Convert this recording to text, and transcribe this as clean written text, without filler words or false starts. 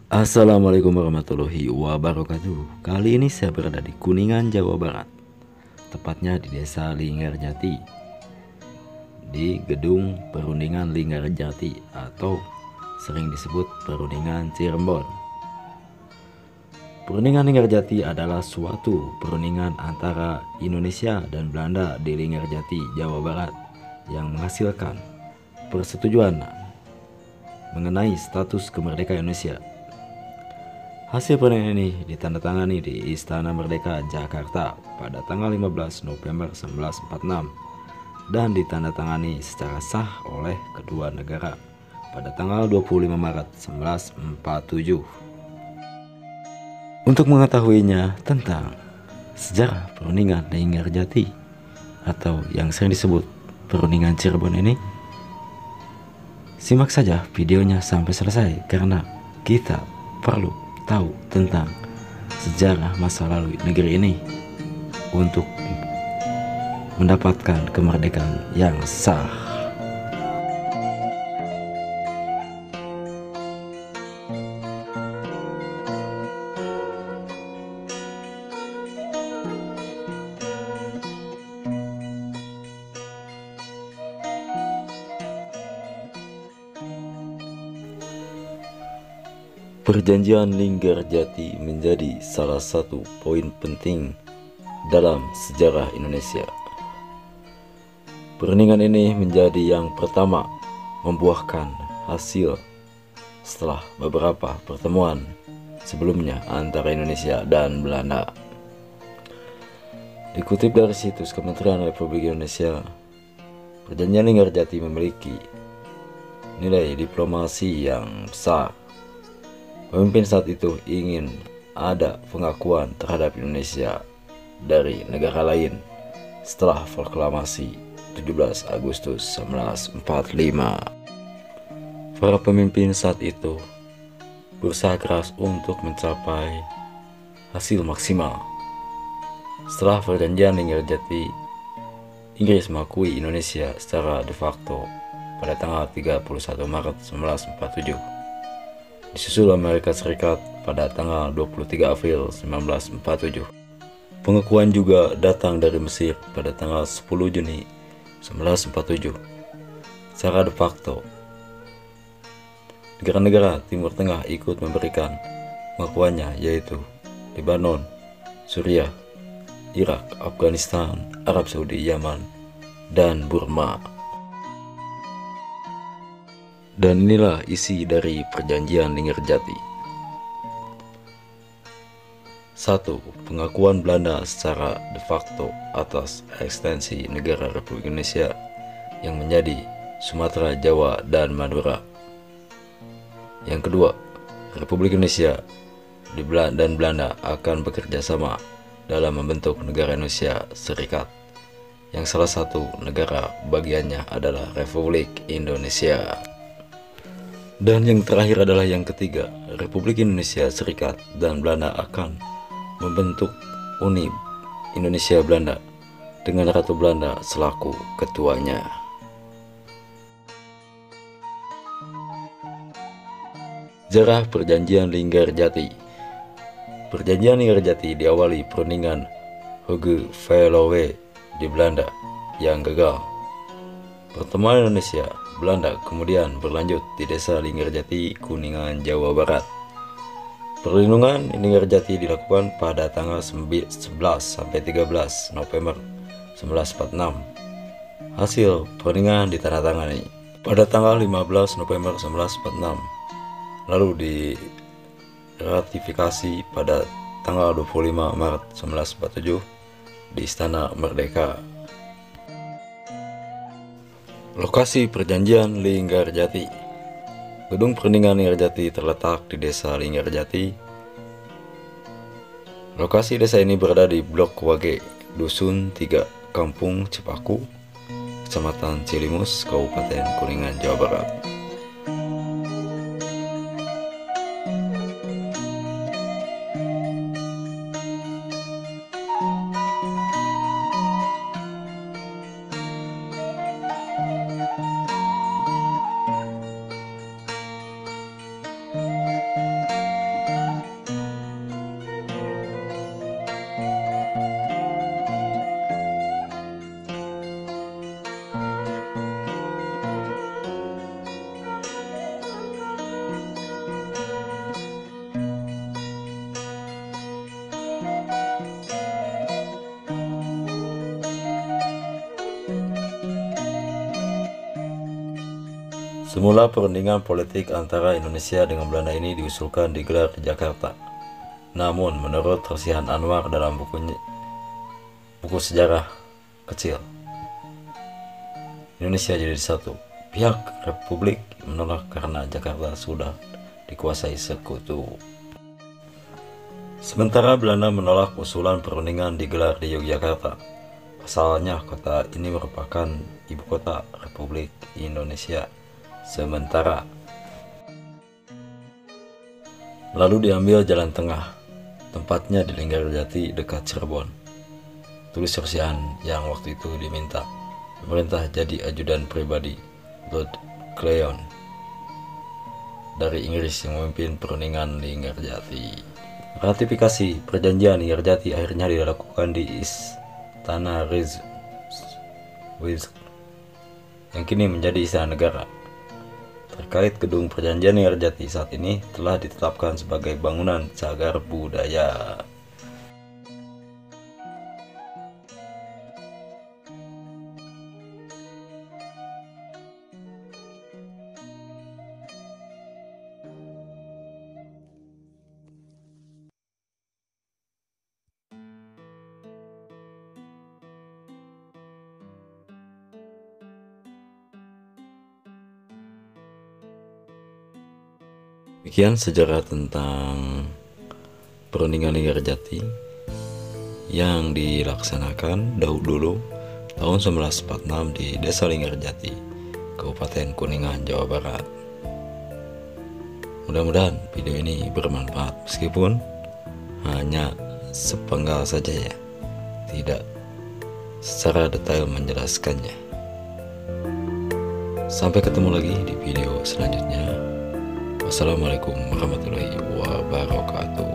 Assalamualaikum warahmatullahi wabarakatuh. Kali ini saya berada di Kuningan, Jawa Barat, tepatnya di Desa Linggarjati, di Gedung Perundingan Linggarjati atau sering disebut Perundingan Cirebon. Perundingan Linggarjati adalah suatu perundingan antara Indonesia dan Belanda di Linggarjati, Jawa Barat yang menghasilkan persetujuan mengenai status kemerdekaan Indonesia. Hasil perundingan ini ditandatangani di Istana Merdeka, Jakarta pada tanggal 15 November 1946 dan ditandatangani secara sah oleh kedua negara pada tanggal 25 Maret 1947. Untuk mengetahuinya tentang sejarah perundingan Linggarjati atau yang sering disebut Perundingan Cirebon ini, simak saja videonya sampai selesai karena kita perlu tahu tentang sejarah masa lalu negeri ini untuk mendapatkan kemerdekaan yang sah. Perjanjian Linggarjati menjadi salah satu poin penting dalam sejarah Indonesia. Perundingan ini menjadi yang pertama membuahkan hasil setelah beberapa pertemuan sebelumnya antara Indonesia dan Belanda. Dikutip dari situs Kementerian Republik Indonesia, Perjanjian Linggarjati memiliki nilai diplomasi yang besar. Pemimpin saat itu ingin ada pengakuan terhadap Indonesia dari negara lain setelah proklamasi 17 Agustus 1945. Para pemimpin saat itu berusaha keras untuk mencapai hasil maksimal. Setelah perjanjian Linggarjati, Inggris mengakui Indonesia secara de facto pada tanggal 31 Maret 1947. Disusul Amerika Serikat pada tanggal 23 April 1947. Pengakuan juga datang dari Mesir pada tanggal 10 Juni 1947. Secara de facto, negara-negara Timur Tengah ikut memberikan pengakuannya, yaitu Lebanon, Suriah, Irak, Afghanistan, Arab Saudi, Yaman, dan Burma. Dan inilah isi dari Perjanjian Linggarjati. 1. Pengakuan Belanda secara de facto atas ekstensi negara Republik Indonesia yang menjadi Sumatera, Jawa, dan Madura. Yang kedua, Republik Indonesia dan Belanda akan bekerja sama dalam membentuk negara Indonesia Serikat, yang salah satu negara bagiannya adalah Republik Indonesia. Dan yang terakhir adalah yang ketiga, Republik Indonesia Serikat dan Belanda akan membentuk Uni Indonesia Belanda dengan Ratu Belanda selaku ketuanya. Sejarah Perjanjian Linggarjati. Perjanjian Linggarjati diawali perundingan Hoge-Veluwe di Belanda yang gagal. Pertemuan Indonesia Belanda kemudian berlanjut di Desa Linggarjati, Kuningan, Jawa Barat. Perlindungan Linggarjati dilakukan pada tanggal 11 sampai 13 November 1946. Hasil perundingan ditandatangani pada tanggal 15 November 1946, lalu diratifikasi pada tanggal 25 Maret 1947 di Istana Merdeka. Lokasi Perjanjian Linggarjati. Gedung Perundingan Linggarjati terletak di Desa Linggarjati. Lokasi desa ini berada di Blok Wage, Dusun 3, Kampung Cepaku, Kecamatan Cilimus, Kabupaten Kuningan, Jawa Barat. Semula perundingan politik antara Indonesia dengan Belanda ini diusulkan digelar di Jakarta. Namun menurut Rosihan Anwar dalam buku sejarah kecil, Indonesia jadi satu. Pihak Republik menolak karena Jakarta sudah dikuasai sekutu. Sementara Belanda menolak usulan perundingan digelar di Yogyakarta. Pasalnya kota ini merupakan ibu kota Republik Indonesia sementara. Lalu diambil jalan tengah, tempatnya di Linggarjati dekat Cirebon. Tulis Rosihan yang waktu itu diminta pemerintah jadi ajudan pribadi Lord Cleon dari Inggris yang memimpin perundingan Linggarjati. Ratifikasi perjanjian Linggarjati akhirnya dilakukan di Istana Windsor yang kini menjadi istana negara. Terkait gedung perjanjian Linggarjati saat ini telah ditetapkan sebagai bangunan cagar budaya. Demikian sejarah tentang perundingan Linggarjati yang dilaksanakan dulu tahun 1946 di Desa Linggarjati, Kabupaten Kuningan, Jawa Barat. Mudah-mudahan video ini bermanfaat meskipun hanya sepenggal saja ya, tidak secara detail menjelaskannya. Sampai ketemu lagi di video selanjutnya. Wassalamualaikum warahmatullahi wabarakatuh.